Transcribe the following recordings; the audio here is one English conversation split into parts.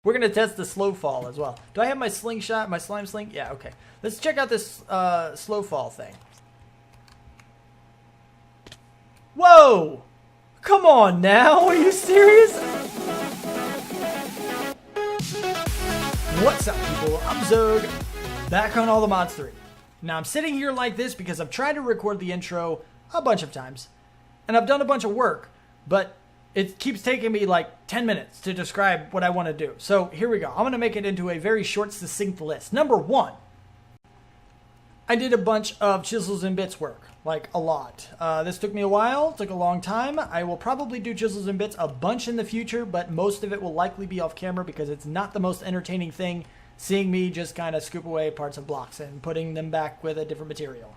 We're going to test the slow fall as well. Do I have my slingshot, my slime sling? Yeah, okay. Let's check out this slow fall thing. Whoa! Come on now, are you serious? What's up, people? I'm Xogue, back on All the Mods 3. Now, I'm sitting here like this because I've tried to record the intro a bunch of times, and I've done a bunch of work, but it keeps taking me like 10 minutes to describe what I want to do. So here we go. I'm going to make it into a very short, succinct list. Number one, I did a bunch of chisels and bits work, like a lot. This took me a while, took a long time. I will probably do chisels and bits a bunch in the future, but most of it will likely be off camera because it's not the most entertaining thing, seeing me just kind of scoop away parts of blocks and putting them back with a different material.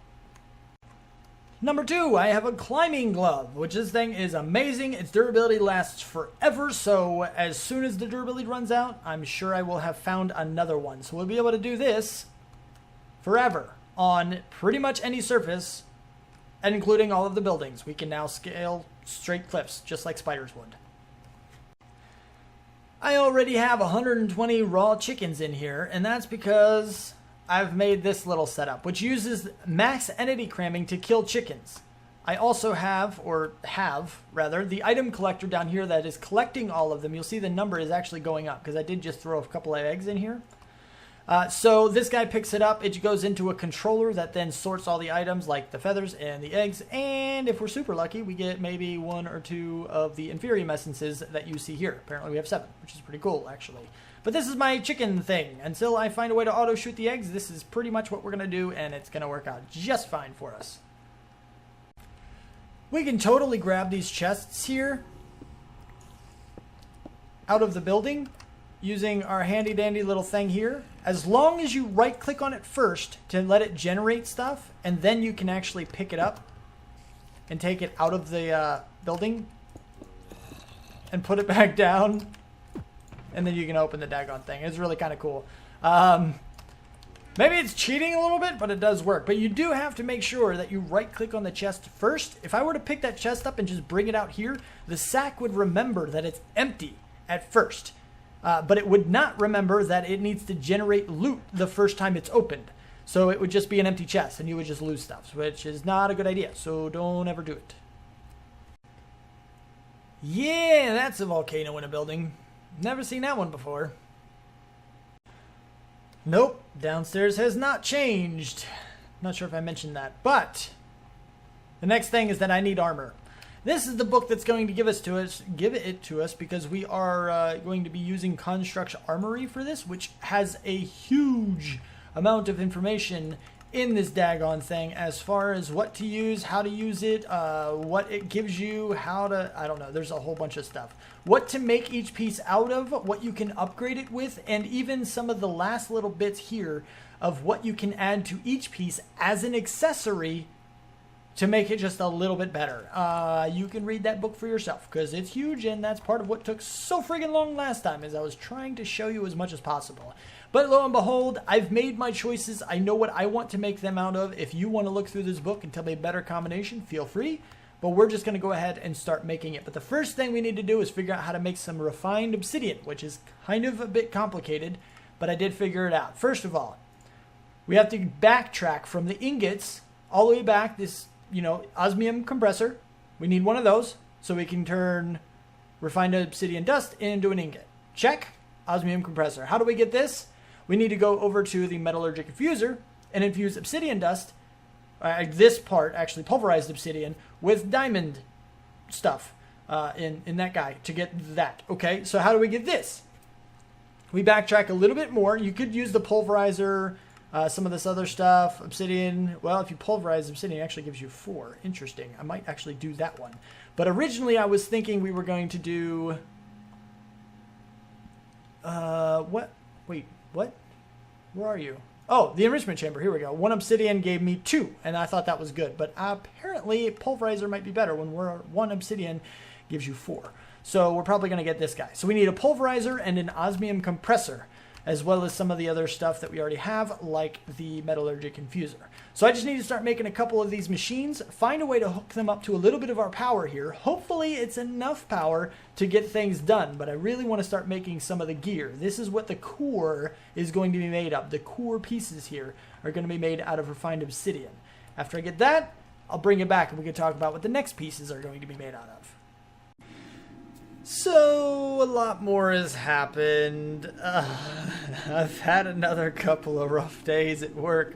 Number two, I have a climbing glove, which this thing is amazing. Its durability lasts forever, so as soon as the durability runs out, I'm sure I will have found another one. So we'll be able to do this forever on pretty much any surface, and including all of the buildings. We can now scale straight cliffs, just like spiders would. I already have 120 raw chickens in here, and that's because I've made this little setup, which uses max entity cramming to kill chickens. I also have the item collector down here that is collecting all of them. You'll see the number is actually going up because I did just throw a couple of eggs in here. So this guy picks it up. It goes into a controller that then sorts all the items like the feathers and the eggs. And if we're super lucky, we get maybe one or two of the inferior essences that you see here. Apparently we have 7, which is pretty cool, actually. But this is my chicken thing. Until I find a way to auto shoot the eggs, this is pretty much what we're going to do, and it's going to work out just fine for us. We can totally grab these chests here out of the building using our handy dandy little thing here. As long as you right click on it first to let it generate stuff, and then you can actually pick it up and take it out of the building and put it back down. And then you can open the daggone thing. It's really kind of cool. Maybe it's cheating a little bit, but it does work. But you do have to make sure that you right-click on the chest first. If I were to pick that chest up and just bring it out here, the sack would remember that it's empty at first. But it would not remember that it needs to generate loot the first time it's opened. So it would just be an empty chest, and you would just lose stuff, which is not a good idea. So don't ever do it. Yeah, that's a volcano in a building. Never seen that one before. Nope, downstairs has not changed. Not sure if I mentioned that, but the next thing is that I need armor. This is the book that's going to give it to us because we are going to be using Construct Armory for this, which has a huge amount of information in this daggone thing as far as what to use, how to use it, what it gives you, how to, I don't know, there's a whole bunch of stuff. What to make each piece out of, what you can upgrade it with, and even some of the last little bits here of what you can add to each piece as an accessory to make it just a little bit better. You can read that book for yourself because it's huge, and that's part of what took so friggin' long last time is I was trying to show you as much as possible. But lo and behold, I've made my choices. I know what I want to make them out of. If you want to look through this book and tell me a better combination, feel free. But we're just going to go ahead and start making it. But the first thing we need to do is figure out how to make some refined obsidian, which is kind of a bit complicated, but I did figure it out. First of all, we have to backtrack from the ingots all the way back. This, osmium compressor. We need one of those so we can turn refined obsidian dust into an ingot. Check. Osmium compressor. How do we get this? We need to go over to the metallurgic infuser and infuse obsidian dust, this part, actually pulverized obsidian, with diamond stuff in that guy to get that. Okay, so how do we get this? We backtrack a little bit more. You could use the pulverizer, some of this other stuff, obsidian. Well, if you pulverize obsidian, it actually gives you 4. Interesting. I might actually do that one. But originally I was thinking we were going to do... what? Wait, what? Where are you? Oh, the enrichment chamber. Here we go. 1 obsidian gave me 2, and I thought that was good. But apparently, pulverizer might be better when 1 obsidian gives you 4. So we're probably going to get this guy. So we need a pulverizer and an osmium compressor. as well as some of the other stuff that we already have, like the metallurgic infuser. So I just need to start making a couple of these machines, find a way to hook them up to a little bit of our power here. Hopefully it's enough power to get things done, but I really want to start making some of the gear. This is what the core is going to be made of. The core pieces here are going to be made out of refined obsidian. After I get that, I'll bring it back and we can talk about what the next pieces are going to be made out of. So, a lot more has happened. I've had another couple of rough days at work.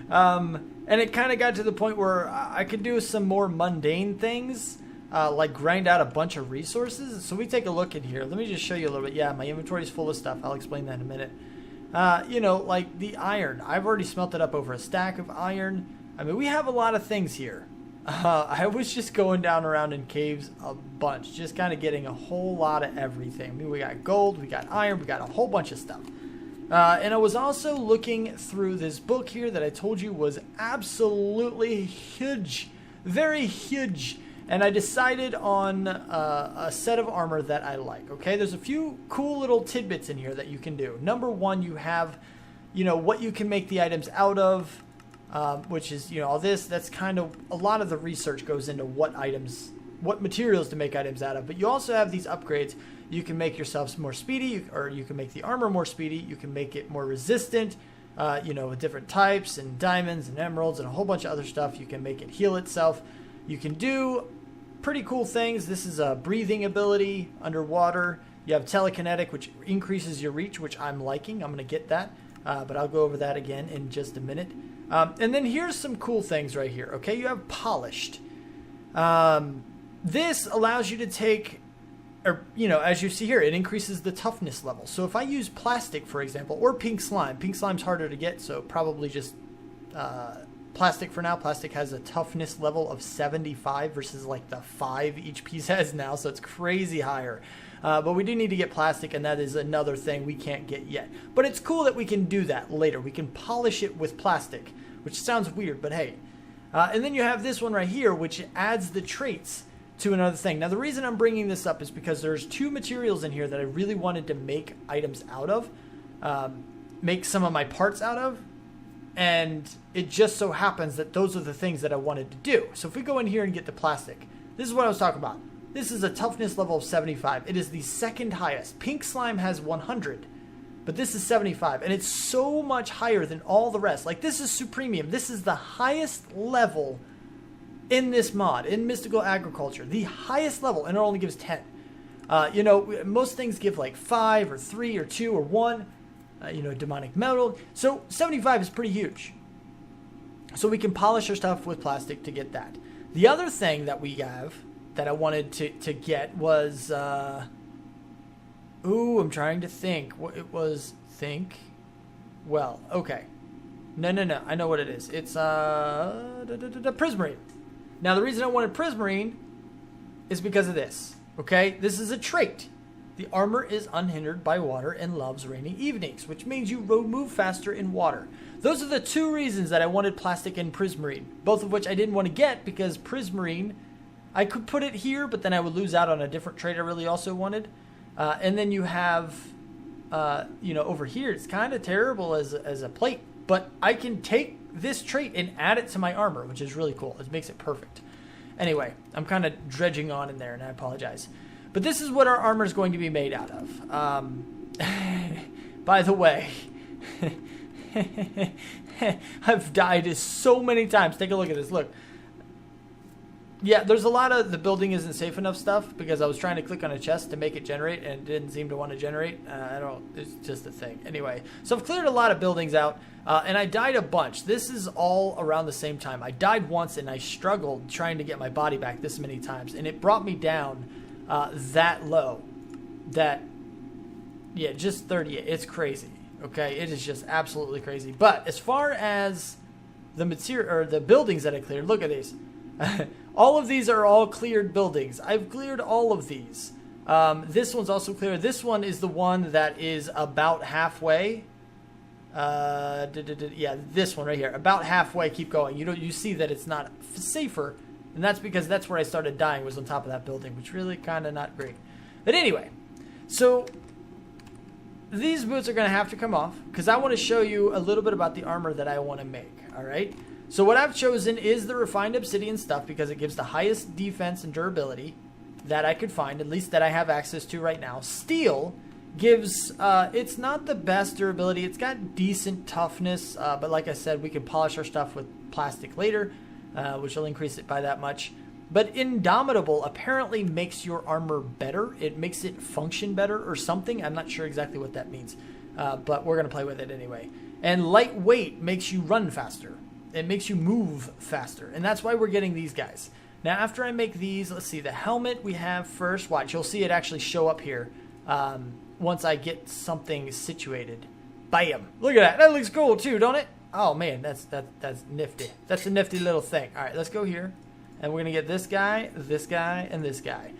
And it kind of got to the point where I could do some more mundane things, like grind out a bunch of resources. So we take a look in here. Let me just show you a little bit. Yeah, my inventory is full of stuff. I'll explain that in a minute. You know, like the iron. I've already smelted up over a stack of iron. I mean, we have a lot of things here. I was just going down around in caves a bunch, just kind of getting a whole lot of everything. I mean, we got gold, we got iron, we got a whole bunch of stuff. And I was also looking through this book here that I told you was absolutely huge, very huge. And I decided on a set of armor that I like, okay? There's a few cool little tidbits in here that you can do. Number one, you have, you know, what you can make the items out of, which is, you know, all this. That's kind of, a lot of the research goes into what items, what materials to make items out of. But you also have these upgrades. You can make yourselves more speedy, or you can make the armor more speedy. You can make it more resistant, you know, with different types and diamonds and emeralds and a whole bunch of other stuff. You can make it heal itself. You can do pretty cool things. This is a breathing ability underwater. You have telekinetic, which increases your reach, which I'm liking. I'm going to get that, but I'll go over that again in just a minute. And then here's some cool things right here. Okay, you have polished. This allows you to take, or, you know, as you see here, it increases the toughness level. So if I use plastic, for example, or pink slime's harder to get, so probably just plastic for now. Plastic has a toughness level of 75 versus like the 5 each piece has now, so it's crazy higher. But we do need to get plastic, and that is another thing we can't get yet. But it's cool that we can do that later. We can polish it with plastic, which sounds weird, but hey. And then you have this one right here, which adds the traits to another thing. Now, the reason I'm bringing this up is because there's 2 materials in here that I really wanted to make items out of, make some of my parts out of, and it just so happens that those are the things that I wanted to do. So if we go in here and get the plastic, this is what I was talking about. This is a toughness level of 75. It is the second highest. Pink slime has 100, but this is 75, and it's so much higher than all the rest. Like, this is supremium. This is the highest level in this mod, in Mystical Agriculture. The highest level, and it only gives 10. You know, most things give like 5 or 3 or 2 or 1. You know, demonic metal. So 75 is pretty huge. So we can polish our stuff with plastic to get that. The other thing that we have that I wanted to get was, I'm trying to think. What it was, well, okay. No, I know what it is. It's, prismarine. Now, the reason I wanted prismarine is because of this, okay? This is a trait. The armor is unhindered by water and loves rainy evenings, which means you move faster in water. Those are the 2 reasons that I wanted plastic and prismarine, both of which I didn't want to get because prismarine, I could put it here, but then I would lose out on a different trait I really also wanted. And then you have, you know, over here, it's kind of terrible as a plate, but I can take this trait and add it to my armor, which is really cool. It makes it perfect. Anyway, I'm kind of dredging on in there, and I apologize. But this is what our armor is going to be made out of. By the way, I've died so many times. Take a look at this. Look. Yeah, there's a lot of the building isn't safe enough stuff because I was trying to click on a chest to make it generate and it didn't seem to want to generate. It's just a thing. Anyway, so I've cleared a lot of buildings out and I died a bunch. This is all around the same time. I died once and I struggled trying to get my body back this many times, and it brought me down that low. Yeah, just 38. It's crazy. Okay, it is just absolutely crazy. But as far as the material or the buildings that I cleared, look at these. All of these are all cleared buildings. I've cleared all of these. This one's also clear. This one is the one that is about halfway. Yeah, this one right here. About halfway. Keep going. You see that it's not safer, and that's because that's where I started dying, was on top of that building, which really kind of not great. But anyway, so these boots are going to have to come off because I want to show you a little bit about the armor that I want to make. All right. So what I've chosen is the refined obsidian stuff because it gives the highest defense and durability that I could find, at least that I have access to right now. Steel gives, it's not the best durability. It's got decent toughness, but like I said, we can polish our stuff with plastic later, which will increase it by that much. But Indomitable apparently makes your armor better. It makes it function better or something. I'm not sure exactly what that means, but we're going to play with it anyway. And lightweight makes you run faster. It makes you move faster, and that's why we're getting these guys. Now, after I make these, let's see, the helmet we have first. Watch, you'll see it actually show up here once I get something situated. Bam! Look at that. That looks cool too, don't it? Oh man, that's nifty. That's a nifty little thing. All right, let's go here, and we're gonna get this guy, and this guy.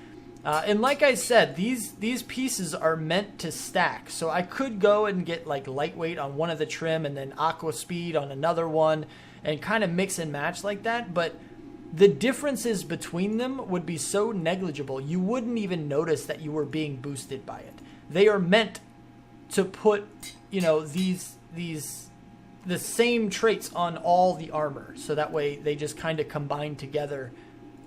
And like I said, these pieces are meant to stack. So I could go and get like lightweight on one of the trim, and then aqua speed on another one, and kind of mix and match like that. But the differences between them would be so negligible, you wouldn't even notice that you were being boosted by it. They are meant to put, you know, the same traits on all the armor, so that way they just kind of combine together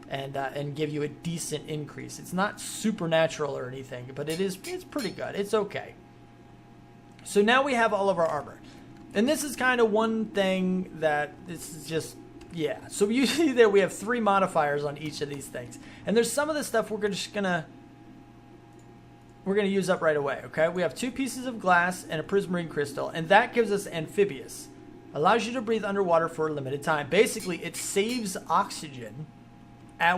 and give you a decent increase. It's not supernatural or anything, but it's pretty good. It's okay. So now we have all of our armor. And this is kind of one thing that this is just, yeah. So you see there we have 3 modifiers on each of these things. And there's some of the stuff we're just gonna use up right away, okay? We have 2 pieces of glass and a prismarine crystal, and that gives us amphibious. Allows you to breathe underwater for a limited time. Basically, it saves oxygen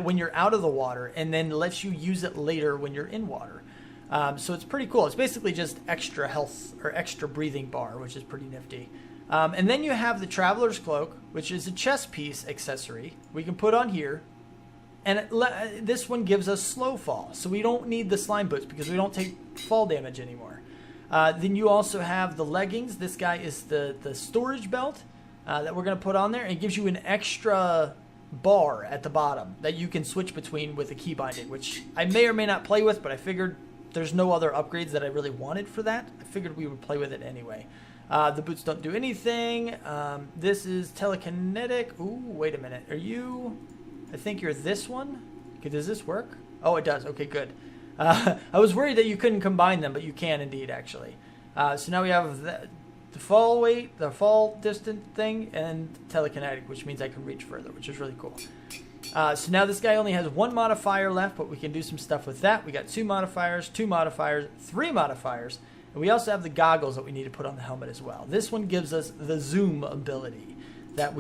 when you're out of the water and then lets you use it later when you're in water. So it's pretty cool. It's basically just extra health or extra breathing bar, which is pretty nifty. And then you have the Traveler's Cloak, which is a chest piece accessory we can put on here. And this one gives us slow fall, so we don't need the slime boots because we don't take fall damage anymore. Then you also have the leggings. This guy is the storage belt that we're going to put on there. It gives you an extra bar at the bottom that you can switch between with the key binding, which I may or may not play with, but I figured there's no other upgrades that I really wanted for that. I figured we would play with it anyway. The boots don't do anything. This is telekinetic. Ooh, wait a minute. Are you... I think you're this one. Okay, does this work? Oh, it does. Okay, good. I was worried that you couldn't combine them, but you can indeed, actually. So now we have the fall weight, the fall distant thing, and telekinetic, which means I can reach further, which is really cool. So now this guy only has 1 modifier left, but we can do some stuff with that. We got 2 modifiers, 2 modifiers, 3 modifiers, and we also have the goggles that we need to put on the helmet as well. This one gives us the zoom ability that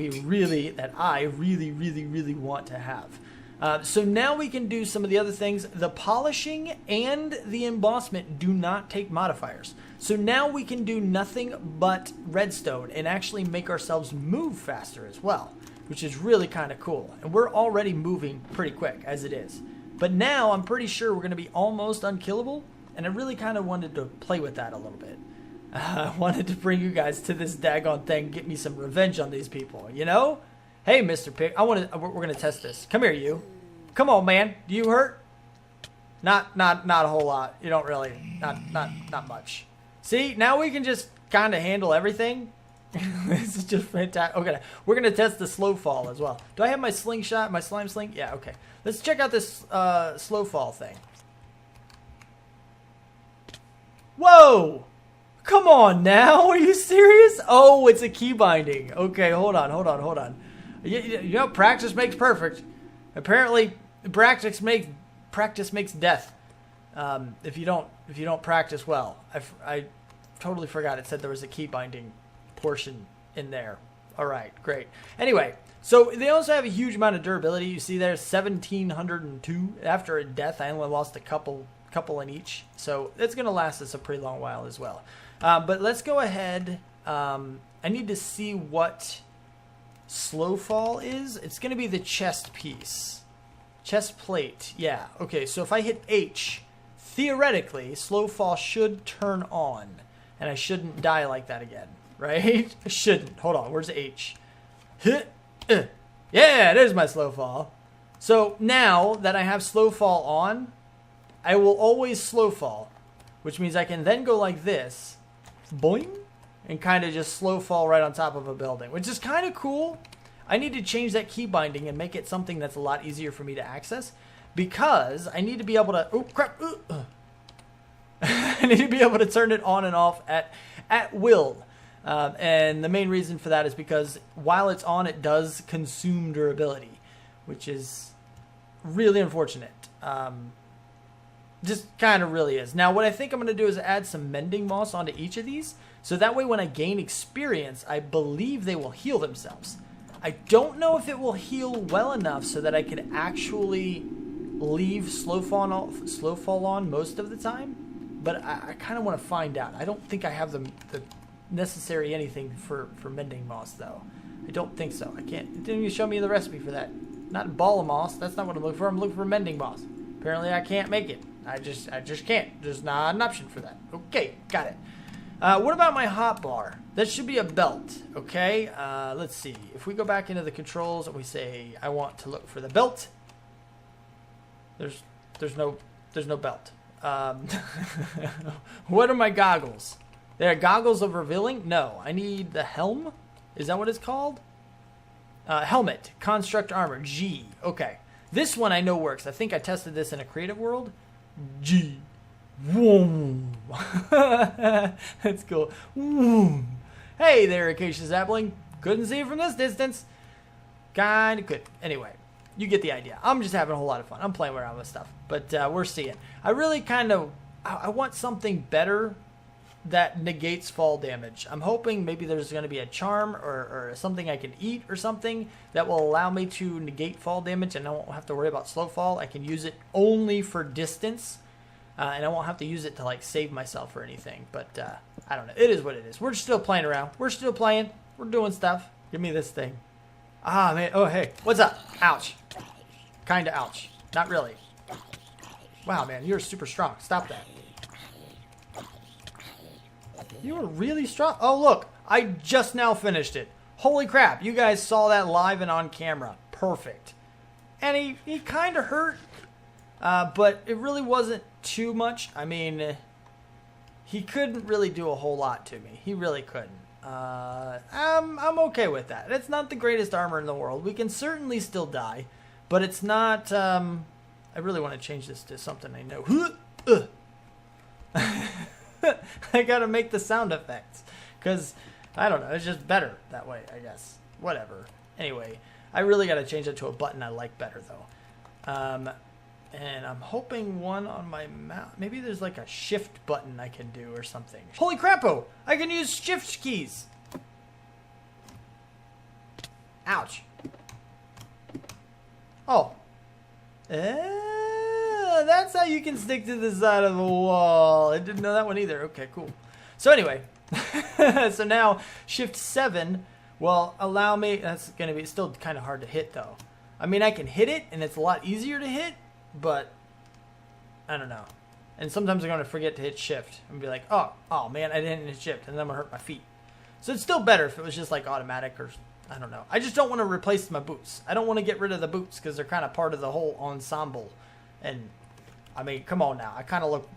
I really want to have. So now we can do some of the other things. The polishing and the embossment do not take modifiers. So now we can do nothing but redstone and actually make ourselves move faster as well, which is really kind of cool. And we're already moving pretty quick as it is. But now I'm pretty sure we're going to be almost unkillable, and I really kind of wanted to play with that a little bit. I wanted to bring you guys to this daggone thing, get me some revenge on these people, you know? Hey, Mr. Pig, we're going to test this. Come here, you. Come on, man. Do you hurt? Not a whole lot. You don't really, not much. See, now we can just kind of handle everything. This is just fantastic. Okay, we're going to test the slow fall as well. Do I have my slingshot, my slime sling? Yeah, okay. Let's check out this slow fall thing. Whoa! Come on now, are you serious? Oh, it's a key binding. Okay, hold on. You know, practice makes perfect. Apparently, practice makes death. If you don't practice well. I totally forgot it said there was a key binding portion in there. All right, great. Anyway, so they also have a huge amount of durability. You see there's 1,702. After a death, I only lost a couple in each. So it's going to last us a pretty long while as well. But let's go ahead. I need to see what slow fall is. It's going to be the chest piece. Chest plate. Yeah. Okay, so if I hit H, theoretically, slow fall should turn on. And I shouldn't die like that again. Right? I shouldn't. Hold on. Where's H? Yeah, there's my slow fall. So now that I have slow fall on, I will always slow fall, which means I can then go like this boing, and kind of just slow fall right on top of a building, which is kind of cool. I need to change that key binding and make it something that's a lot easier for me to access, because I need to be able to, oh crap, I need to be able to turn it on and off at will. And the main reason for that is because while it's on, it does consume durability, which is really unfortunate. Just kind of really is. Now, what I think I'm going to do is add some Mending Moss onto each of these, so that way when I gain experience, I believe they will heal themselves. I don't know if it will heal well enough so that I could actually leave slow fall on most of the time, but I kind of want to find out. I don't think I have the necessary anything for Mending Moss, though. I don't think so. I can't. It didn't even show me the recipe for that. Not ball of moss. That's not what I'm looking for. I'm looking for Mending Moss. Apparently, I can't make it. I just can't. There's not an option for that. Okay, got it. What about my hot bar? That should be a belt. Okay. Let's see. If we go back into the controls and we say I want to look for the belt, there's no belt. What are my goggles? They're goggles of revealing? No, I need the helm. Is that what it's called? Helmet, construct armor, G. Okay, this one I know works. I think I tested this in a creative world. G. Whoom. That's cool. Whoom. Hey there, Acacia Sapling. Couldn't see it from this distance. Kinda could. Anyway, you get the idea. I'm just having a whole lot of fun. I'm playing around with stuff, but we're seeing. I really I want something better that negates fall damage. I'm hoping maybe there's going to be a charm or something I can eat or something that will allow me to negate fall damage, and I won't have to worry about slow fall. I can use it only for distance, and I won't have to use it to like save myself or anything. But I don't know. It is what it is. We're still playing around. We're still playing. We're doing stuff. Give me this thing. Ah, man. Oh, hey. What's up? Ouch. Kind of ouch. Not really. Wow, man. You're super strong. Stop that. You were really strong. Oh, look. I just now finished it. Holy crap. You guys saw that live and on camera. Perfect. And he kind of hurt. But it really wasn't too much. I mean, he couldn't really do a whole lot to me. He really couldn't. I'm okay with that. It's not the greatest armor in the world. We can certainly still die. But it's not... I really want to change this to something I know. I gotta make the sound effects, because I don't know, it's just better that way, I guess. Whatever. Anyway, I really gotta change it to a button I like better, though. And I'm hoping one on my mouse. Maybe there's like a shift button I can do or something. Holy crappo! I can use shift keys! Ouch. Oh. That's how you can stick to the side of the wall. I didn't know that one either. Okay, cool. So anyway, so now shift 7 will allow me, that's going to be still kind of hard to hit though. I mean, I can hit it and it's a lot easier to hit, but I don't know. And sometimes I'm going to forget to hit shift and be like, oh man, I didn't hit shift, and then I'm going to hurt my feet. So it's still better if it was just like automatic, or I don't know. I just don't want to replace my boots. I don't want to get rid of the boots because they're kind of part of the whole ensemble. And I mean, come on now. I kind of look...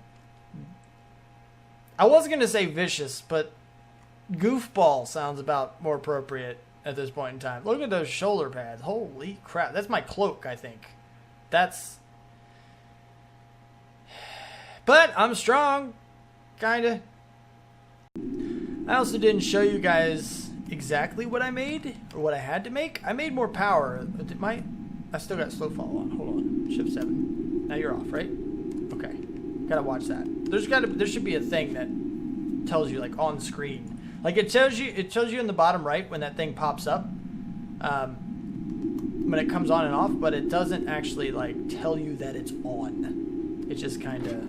I was going to say vicious, but goofball sounds about more appropriate at this point in time. Look at those shoulder pads. Holy crap. That's my cloak, I think. That's... But I'm strong. Kind of. I also didn't show you guys exactly what I made, or what I had to make. I made more power. I still got slow fall on. Hold on. Shift 7. Now you're off, right? Okay. Gotta watch that. There should be a thing that tells you, like, on screen. Like, it shows you in the bottom right when that thing pops up. When it comes on and off, but it doesn't actually, like, tell you that it's on. It just kind of...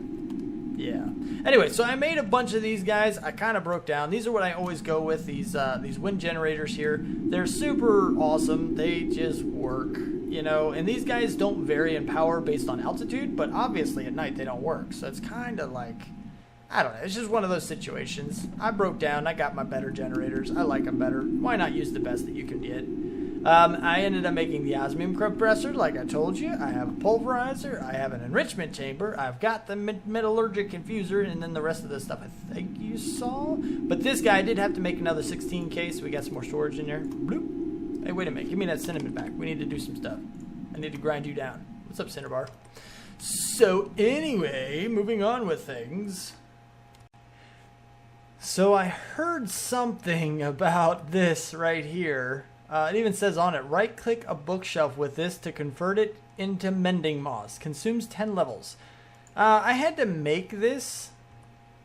Yeah. Anyway, so I made a bunch of these guys. I kind of broke down. These are what I always go with, these wind generators here. They're super awesome. They just work, you know. And these guys don't vary in power based on altitude, but obviously at night they don't work. So it's kind of like, I don't know. It's just one of those situations. I broke down. I got my better generators. I like them better. Why not use the best that you can get? I ended up making the osmium compressor, like I told you. I have a pulverizer. I have an enrichment chamber. I've got the metallurgic infuser, and then the rest of the stuff I think you saw. But this guy did have to make another 16K, so we got some more storage in there. Bloop. Hey, wait a minute. Give me that cinnamon back. We need to do some stuff. I need to grind you down. What's up, Cinnabar? So anyway, moving on with things. So I heard something about this right here. It even says on it, right-click a bookshelf with this to convert it into Mending Moss. Consumes 10 levels. I had to make this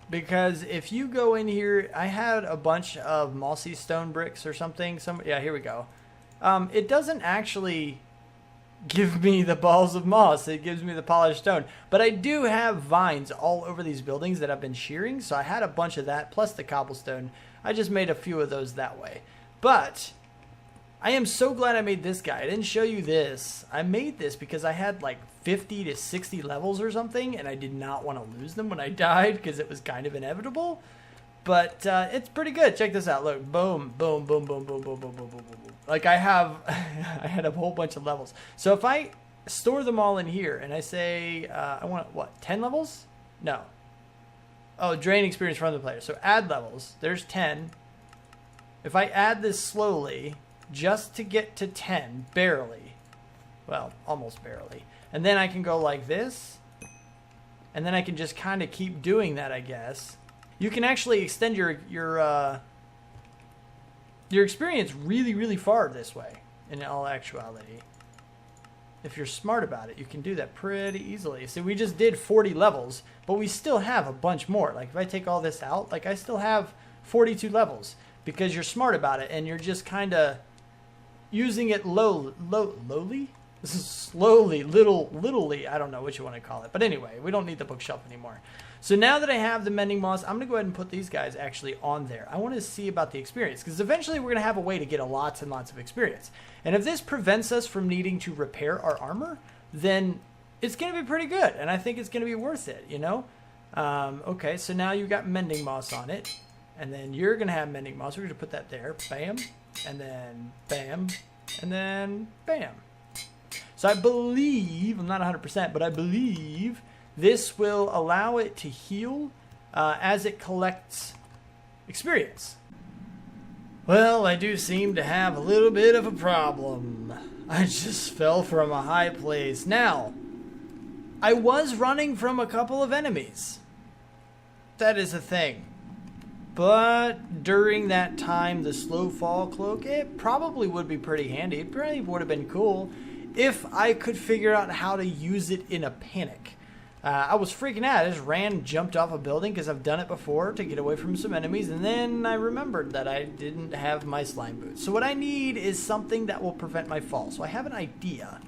because if you go in here, I had a bunch of mossy stone bricks or something. Yeah, here we go. It doesn't actually give me the balls of moss. It gives me the polished stone. But I do have vines all over these buildings that I've been shearing, so I had a bunch of that, plus the cobblestone. I just made a few of those that way. But I am so glad I made this guy. I didn't show you this. I made this because I had like 50 to 60 levels or something, and I did not want to lose them when I died because it was kind of inevitable. But it's pretty good. Check this out. Look, boom, boom, boom, boom, boom, boom, boom, boom, boom, boom. Like I had a whole bunch of levels. So if I store them all in here and I say, I want, what, 10 levels? No. Oh, drain experience from the player. So add levels. There's 10. If I add this slowly, just to get to 10, barely. Well, almost barely. And then I can go like this. And then I can just kind of keep doing that, I guess. You can actually extend your experience really, really far this way, in all actuality. If you're smart about it, you can do that pretty easily. So we just did 40 levels, but we still have a bunch more. Like if I take all this out, like I still have 42 levels because you're smart about it and you're just kind of using it lowly? This is slowly, littly, I don't know what you want to call it. But anyway, we don't need the bookshelf anymore. So now that I have the Mending Moss, I'm going to go ahead and put these guys actually on there. I want to see about the experience, because eventually we're going to have a way to get lots and lots of experience. And if this prevents us from needing to repair our armor, then it's going to be pretty good. And I think it's going to be worth it, you know? Okay, so now you've got Mending Moss on it. And then you're going to have Mending Moss. We're going to put that there. Bam. And then bam. And then bam. So I believe, I'm not 100%, but I believe this will allow it to heal as it collects experience. Well, I do seem to have a little bit of a problem. I just fell from a high place. Now, I was running from a couple of enemies. That is a thing. But during that time, the slow fall cloak, it probably would be pretty handy. It probably would have been cool if I could figure out how to use it in a panic. I was freaking out. I just jumped off a building because I've done it before to get away from some enemies, and then I remembered that I didn't have my slime boots. So what I need is something that will prevent my fall. So I have an idea.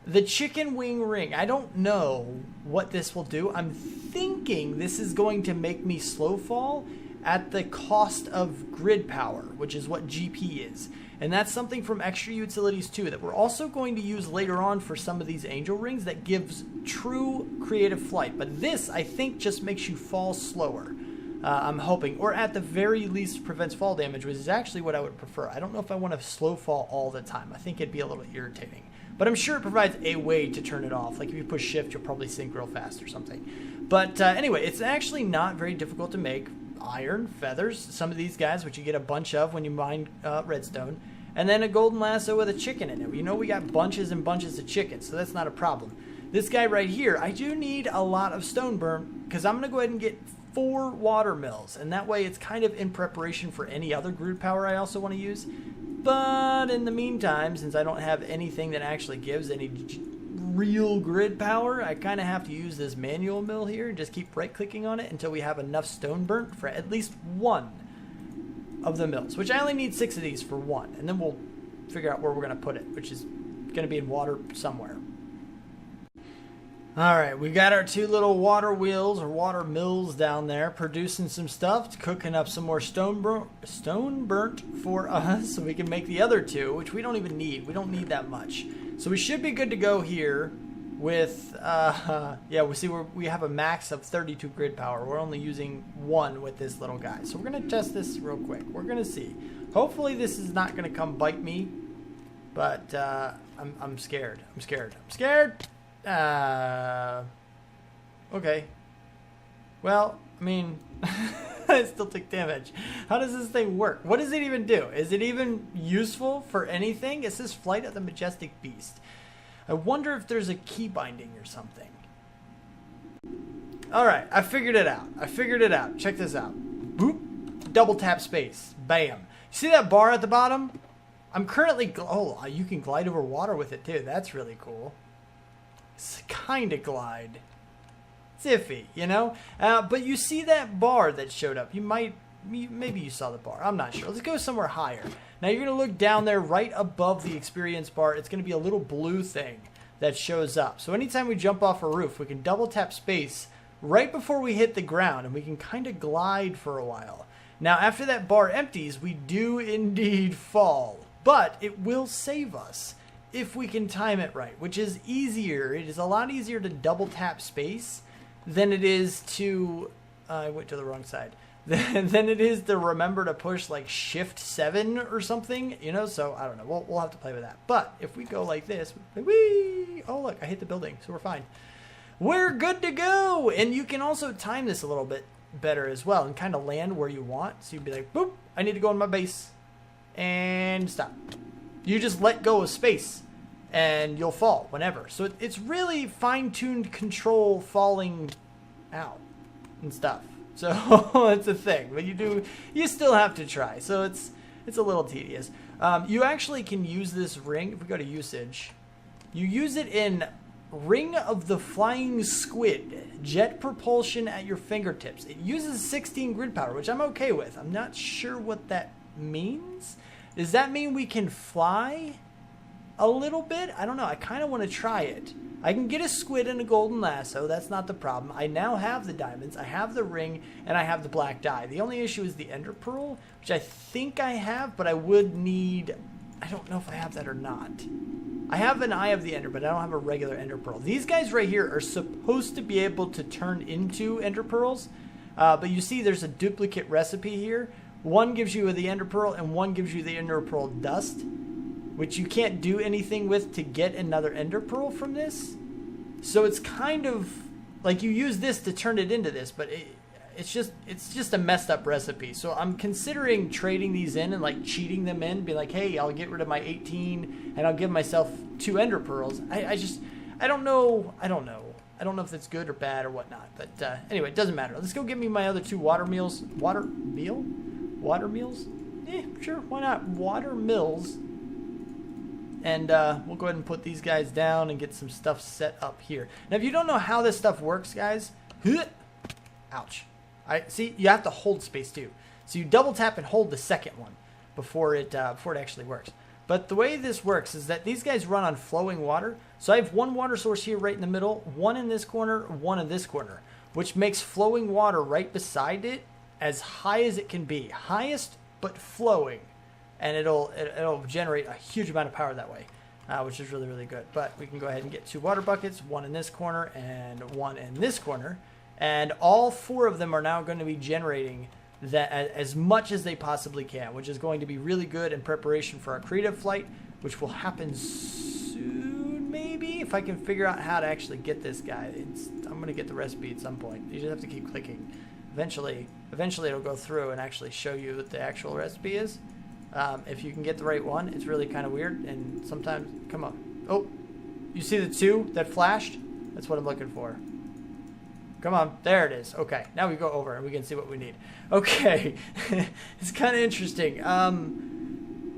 The chicken wing ring. I don't know what this will do. I'm thinking this is going to make me slow fall at the cost of grid power, which is what GP is. And that's something from extra utilities too that we're also going to use later on for some of these angel rings that gives true creative flight. But this, I think, just makes you fall slower. I'm hoping, or at the very least prevents fall damage, which is actually what I would prefer. I don't know if I want to slow fall all the time. I think it'd be a little irritating. But I'm sure it provides a way to turn it off. Like if you push shift, you'll probably sink real fast or something. But anyway, it's actually not very difficult to make. Iron, feathers, some of these guys, which you get a bunch of when you mine redstone, and then a golden lasso with a chicken in it. You know we got bunches and bunches of chickens, so that's not a problem. This guy right here, I do need a lot of stone burn, because I'm going to go ahead and get 4 water mills, and that way it's kind of in preparation for any other grid power I also want to use. But in the meantime, since I don't have anything that actually gives any real grid power, I kind of have to use this manual mill here and just keep right clicking on it until we have enough stone burnt for at least 1 of the mills, which I only need 6 of these for 1, and then we'll figure out where we're going to put it, which is going to be in water somewhere. Alright, we got our 2 little water wheels or water mills down there producing some stuff, cooking up some more stone burnt for us so we can make the other 2, which we don't even need. We don't need that much. So we should be good to go here with, yeah, we have a max of 32 grid power. We're only using 1 with this little guy. So we're going to test this real quick. We're going to see. Hopefully this is not going to come bite me, but I'm scared. I'm scared. Okay. Well, I mean, I still took damage. How does this thing work? What does it even do? Is it even useful for anything? It says Flight of the Majestic Beast. I wonder if there's a key binding or something. All right, I figured it out. Check this out. Boop. Double tap space. Bam. See that bar at the bottom? I'm currently... Oh, you can glide over water with it, too. That's really cool. It's kind of glide. It's iffy, you know? But you see that bar that showed up. Maybe you saw the bar. I'm not sure. Let's go somewhere higher. Now you're going to look down there right above the experience bar. It's going to be a little blue thing that shows up. So anytime we jump off a roof, we can double tap space right before we hit the ground, and we can kind of glide for a while. Now after that bar empties, we do indeed fall, but it will save us if we can time it right, which is easier. It is a lot easier to double tap space than it is to... I went to the wrong side. Than it is to remember to push like Shift 7 or something, you know. So I don't know. We'll have to play with that. But if we go like this, whee! Oh look, I hit the building, so we're fine. We're good to go. And you can also time this a little bit better as well, and kind of land where you want. So you'd be like, boop! I need to go in my base, and stop. You just let go of space, and you'll fall whenever. So it's really fine-tuned control falling out and stuff. So it's a thing, but you still have to try. So it's a little tedious. You actually can use this ring. If we go to usage, you use it in Ring of the Flying Squid, jet propulsion at your fingertips. It uses 16 grid power, which I'm okay with. I'm not sure what that means. Does that mean we can fly a little bit? I don't know. I kind of want to try it. I can get a squid and a golden lasso. That's not the problem. I now have the diamonds. I have the ring, and I have the black dye. The only issue is the ender pearl, which I think I have, but I would need... I don't know if I have that or not. I have an Eye of the Ender, but I don't have a regular ender pearl. These guys right here are supposed to be able to turn into ender pearls, but you see there's a duplicate recipe here. One gives you the ender pearl, and one gives you the ender pearl dust, which you can't do anything with to get another ender pearl from this. So it's kind of like you use this to turn it into this, but it's just a messed up recipe. So I'm considering trading these in and like cheating them in, be like, hey, I'll get rid of my 18 and I'll give myself 2 ender pearls. I don't know if that's good or bad or whatnot, but anyway, it doesn't matter. Let's go get me my other 2 water meals. Water meals? Sure, why not? Water mills. And we'll go ahead and put these guys down and get some stuff set up here. Now, if you don't know how this stuff works, guys, ouch. See, you have to hold space too. So you double tap and hold the second one before it actually works. But the way this works is that these guys run on flowing water. So I have one water source here right in the middle, one in this corner, one in this corner, which makes flowing water right beside it as high as it can be. Highest, but flowing. And it'll generate a huge amount of power that way, which is really, really good. But we can go ahead and get 2 water buckets, one in this corner and one in this corner. And all 4 of them are now going to be generating that as much as they possibly can, which is going to be really good in preparation for our creative flight, which will happen soon, maybe, if I can figure out how to actually get this guy. I'm going to get the recipe at some point. You just have to keep clicking. Eventually it'll go through and actually show you what the actual recipe is. If you can get the right one. It's really kind of weird, and sometimes, come on. Oh, you see the 2 that flashed? That's what I'm looking for. Come on, there it is. Okay, now we go over and we can see what we need. Okay, it's kind of interesting.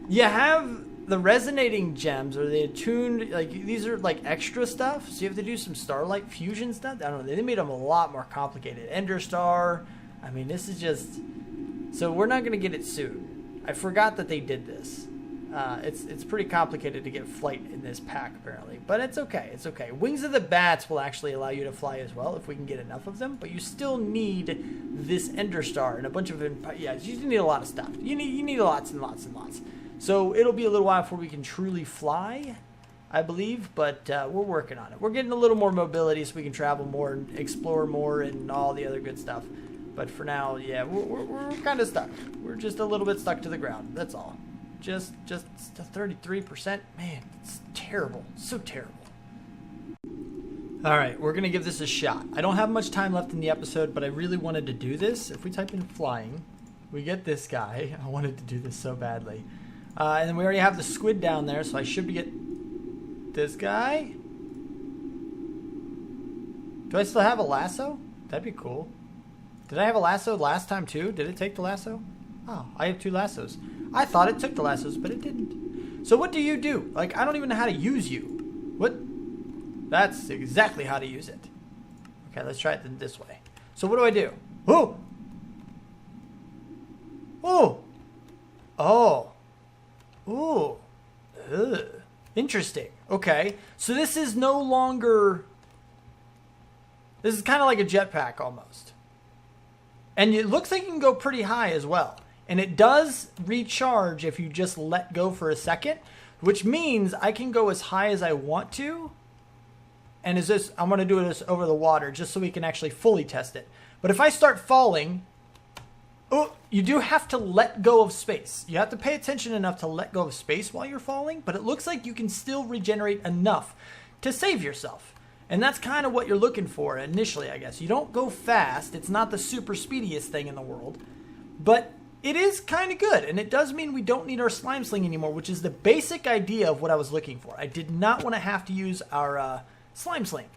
You have the resonating gems, or the attuned, like these are like extra stuff, so you have to do some starlight fusion stuff. I don't know, they made them a lot more complicated. Ender star, I mean, this is just, so we're not going to get it soon. I forgot that they did this. It's pretty complicated to get flight in this pack, apparently. But it's okay. It's okay. Wings of the Bats will actually allow you to fly as well if we can get enough of them. But you still need this Ender Star and a bunch of... Yeah, you need a lot of stuff. You need lots and lots and lots. So it'll be a little while before we can truly fly. I believe, but we're working on it. We're getting a little more mobility so we can travel more and explore more and all the other good stuff. But for now, yeah, we're kind of stuck. We're just a little bit stuck to the ground. That's all. Just 33%. Man, it's terrible. So terrible. All right, we're going to give this a shot. I don't have much time left in the episode, but I really wanted to do this. If we type in flying, we get this guy. I wanted to do this so badly. And then we already have the squid down there, so I should get this guy. Do I still have a lasso? That'd be cool. Did I have a lasso last time too? Did it take the lasso? Oh, I have 2 lassos. I thought it took the lassos, but it didn't. So what do you do? Like, I don't even know how to use you. What? That's exactly how to use it. Okay, let's try it this way. So what do I do? Oh! Oh! Oh! Ooh. Ugh. Interesting. Okay. So this is no longer... This is kind of like a jetpack almost. And it looks like you can go pretty high as well. And it does recharge if you just let go for a second, which means I can go as high as I want to. And is this, I'm going to do this over the water just so we can actually fully test it. But if I start falling, oh, you do have to let go of space. You have to pay attention enough to let go of space while you're falling, but it looks like you can still regenerate enough to save yourself. And that's kind of what you're looking for initially, I guess. You don't go fast. It's not the super speediest thing in the world, but it is kind of good. And it does mean we don't need our slime sling anymore, which is the basic idea of what I was looking for. I did not want to have to use our slime sling.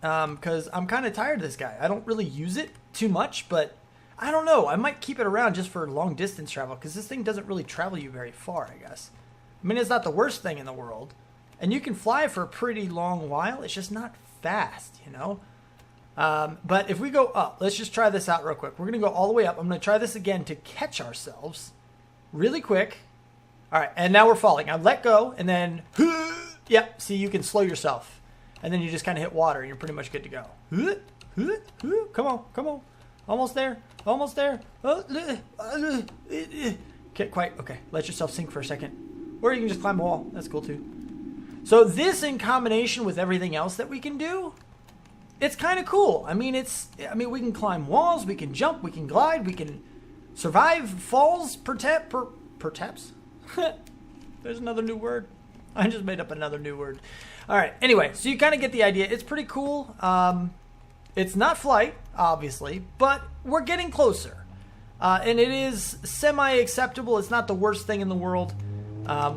Because I'm kind of tired of this guy. I don't really use it too much, but I don't know. I might keep it around just for long distance travel because this thing doesn't really travel you very far, I guess. I mean, it's not the worst thing in the world. And you can fly for a pretty long while. It's just not fast, you know? But if we go up, let's just try this out real quick. We're going to go all the way up. I'm going to try this again to catch ourselves really quick. All right, and now we're falling. I let go, and then, yep, see, you can slow yourself. And then you just kind of hit water, and you're pretty much good to go. Come on, come on. Almost there, almost there. Can't quite, okay, let yourself sink for a second. Or you can just climb a wall. That's cool, too. So this, in combination with everything else that we can do, it's kind of cool. I mean, we can climb walls, we can jump, we can glide, we can survive falls, pertaps. There's another new word. I just made up another new word. All right. Anyway, so you kind of get the idea. It's pretty cool. It's not flight, obviously, but we're getting closer. And it is semi-acceptable. It's not the worst thing in the world.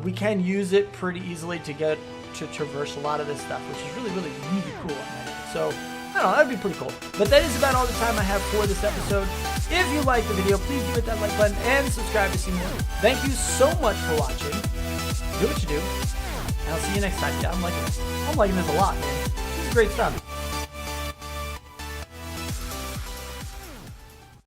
We can use it pretty easily to traverse a lot of this stuff, which is really, really, really cool. So, I don't know, that'd be pretty cool. But that is about all the time I have for this episode. If you liked the video, please do hit that like button and subscribe to see more. Thank you so much for watching. Do what you do. And I'll see you next time. Yeah, I'm liking this. I'm liking this a lot, man. This is great stuff.